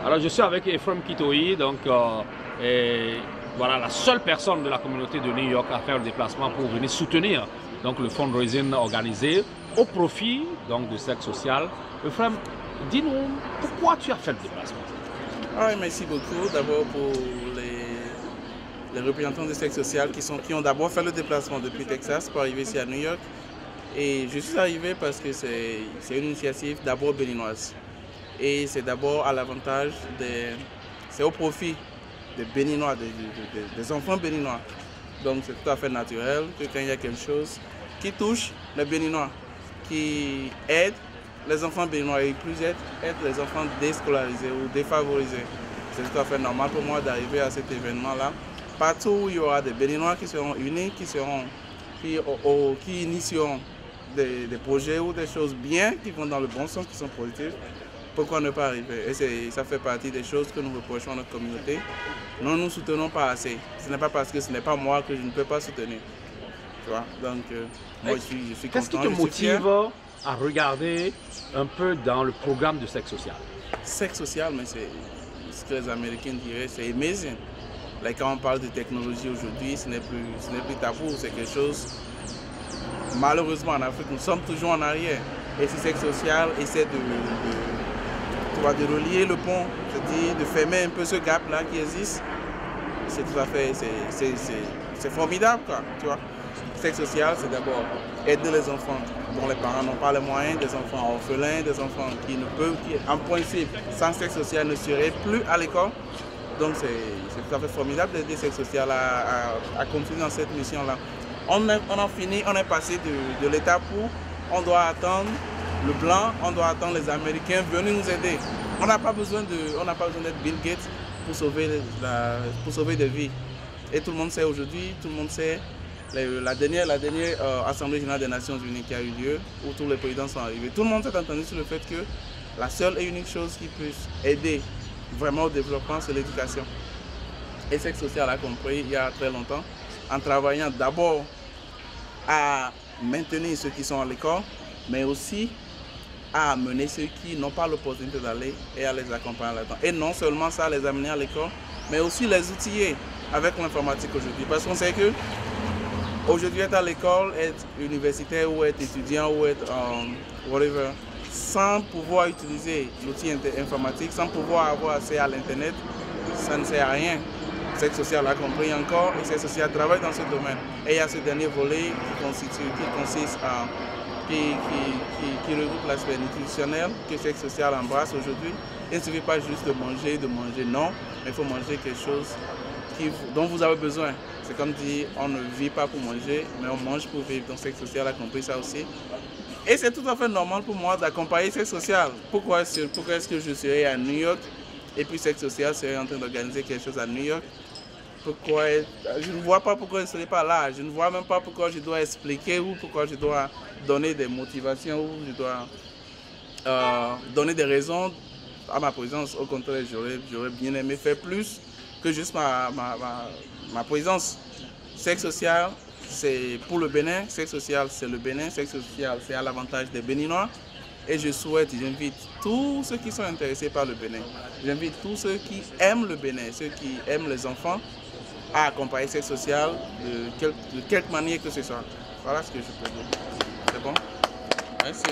Alors je suis avec Ephraim Kitoyi, donc voilà la seule personne de la communauté de New York à faire le déplacement pour venir soutenir donc le fundraising organisé au profit donc de Sexe Social. Ephraim, dis-nous pourquoi tu as fait le déplacement. Merci beaucoup d'abord pour les représentants de Sexe Social qui ont d'abord fait le déplacement depuis Texas pour arriver ici à New York. Et je suis arrivé parce que c'est une initiative d'abord béninoise. Et c'est d'abord à l'avantage c'est au profit des Béninois, des enfants béninois. Donc c'est tout à fait naturel que quand il y a quelque chose qui touche les Béninois, qui aide les enfants béninois et plus aide les enfants déscolarisés ou défavorisés, c'est tout à fait normal pour moi d'arriver à cet événement-là. Partout où il y aura des Béninois qui seront unis, qui initieront des projets ou des choses bien qui vont dans le bon sens, qui sont positifs, pourquoi ne pas arriver? Et ça fait partie des choses que nous reprochons à notre communauté. Nous ne nous soutenons pas assez. Ce n'est pas parce que ce n'est pas moi que je ne peux pas soutenir. Tu vois? Donc, moi, je suis content. Qu'est-ce qui te motive à regarder un peu dans le programme de Sexe Social? Sexe Social, mais c'est ce que les Américains diraient, c'est amazing. Là, quand on parle de technologie aujourd'hui, ce n'est plus tabou, c'est quelque chose. Malheureusement, en Afrique, nous sommes toujours en arrière. Et si Sexe Social essaie de relier le pont, c'est-à-dire de fermer un peu ce gap-là qui existe, c'est tout à fait, c'est formidable, quoi, tu vois. Sexe Social, c'est d'abord aider les enfants dont les parents n'ont pas les moyens, des enfants orphelins, des enfants qui en principe, sans Sexe Social, ne seraient plus à l'école. Donc c'est tout à fait formidable d'aider Sexe Social à continuer dans cette mission-là. On a fini, on est passé de l'étape où on doit attendre le blanc, on doit attendre les Américains venir nous aider. On n'a pas besoin d'être Bill Gates pour sauver des vies. Et tout le monde sait aujourd'hui, tout le monde sait la dernière Assemblée générale des Nations Unies qui a eu lieu, où tous les présidents sont arrivés. Tout le monde s'est entendu sur le fait que la seule et unique chose qui puisse aider vraiment au développement, c'est l'éducation. Et Sexe Social a compris il y a très longtemps, en travaillant d'abord à maintenir ceux qui sont à l'école, mais aussi à amener ceux qui n'ont pas l'opportunité d'aller et à les accompagner là-dedans. Et non seulement ça, les amener à l'école, mais aussi les outiller avec l'informatique aujourd'hui. Parce qu'on sait que aujourd'hui, être à l'école, être universitaire ou être étudiant ou être whatever, sans pouvoir utiliser l'outil informatique, sans pouvoir avoir accès à l'Internet, ça ne sert à rien. Sexe Social a compris encore et Sexe Social travaille dans ce domaine. Et il y a ce dernier volet qui regroupe l'aspect nutritionnel que Sexe Social embrasse aujourd'hui. Il ne suffit pas juste de manger, non, mais il faut manger quelque chose dont vous avez besoin. C'est comme dire, on ne vit pas pour manger, mais on mange pour vivre. Donc Sexe Social a compris ça aussi. Et c'est tout à fait normal pour moi d'accompagner Sexe Social. Pourquoi est-ce que je serais à New York et puis Sexe Social serait en train d'organiser quelque chose à New York? Je ne vois pas pourquoi je ne serais pas là. Je ne vois même pas pourquoi je dois expliquer ou pourquoi je dois donner des motivations ou je dois donner des raisons à ma présence. Au contraire, j'aurais bien aimé faire plus que juste ma présence. Sexe Social, c'est pour le Bénin. Sexe Social, c'est le Bénin. Sexe Social, c'est à l'avantage des Béninois. Et j'invite tous ceux qui sont intéressés par le Bénin. J'invite tous ceux qui aiment le Bénin, ceux qui aiment les enfants, à accompagner Sexe Social de quelque manière que ce soit. Voilà ce que je peux dire. C'est bon? Merci.